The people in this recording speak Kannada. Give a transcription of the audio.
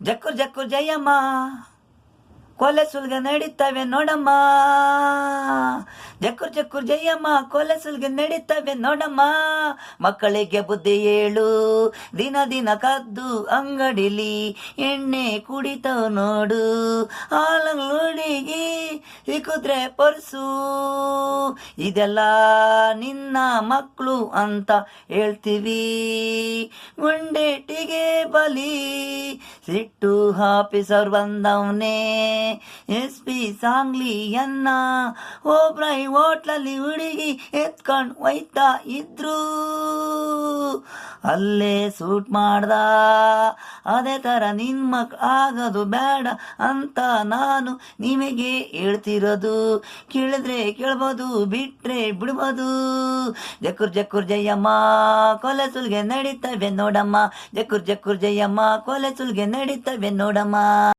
ಜಕ್ಕುರ್ ಜಕ್ಕುರ್ ಜಯಮ್ಮ ಕೊಲೆ ಸುಲ್ಗೆ ನಡೀತವೆ ನೋಡಮ್ಮ. ಜಕ್ಕುರ್ ಜಕ್ಕುರ್ ಜಯಮ್ಮ ಕೊಲೆ ಸುಲ್ಗೆ ನಡೀತವೆ ನೋಡಮ್ಮ. ಮಕ್ಕಳಿಗೆ ಬುದ್ಧಿ ಹೇಳು, ದಿನ ದಿನ ಕದ್ದು ಅಂಗಡಿಲಿ ಎಣ್ಣೆ ಕುಡಿತಾವ್ ನೋಡು. ಹುಡುಗಿ ಸಿಕ್ಕಿದ್ರೆ ಪರ್ಸು, ಇದೆಲ್ಲ ನಿನ್ನ ಮಕ್ಕಳು ಅಂತ ಹೇಳ್ತೀವಿ. ಗುಂಡೇಟಿಗೆ ಬಲಿ ಸಿಟ್ಟು ಆಫೀಸರ್ ಬಂದವನೇ, SP ಸಾಂಗ್ಲಿಯನ್ನ ಒಬ್ರೈ ಹೋಟ್ಲಲ್ಲಿ ಹುಡುಗಿ ಎತ್ಕೊಂಡು ಒಯ್ತಾ ಇದ್ರು. ಅಲ್ಲೇ ಸೂಟ್ ಮಾಡ್ದ. ಅದೇ ಥರ ನಿನ್ ಮಕ್ಳು ಆಗೋದು ಬೇಡ ಅಂತ ನಾನು ನಿಮಗೆ ಹೇಳ್ತಿರೋದು. ಕೇಳಿದ್ರೆ ಕೇಳ್ಬೋದು, ಬಿಟ್ರೆ ಬಿಡ್ಬೋದು. ಜಕ್ಕುರ್ ಜಕ್ಕುರ್ ಜಯಮ್ಮ ಕೊಲೆ ಸುಲ್ಗೆ ನಡೀತವೆ ನೋಡಮ್ಮ. ಜಕ್ಕುರ್ ಜಕ್ಕುರ್ ಜಯಮ್ಮ ಕೊಲೆ ಸುಲ್ಗೆ ನಡೀತವೆ ನೋಡಮ್ಮ.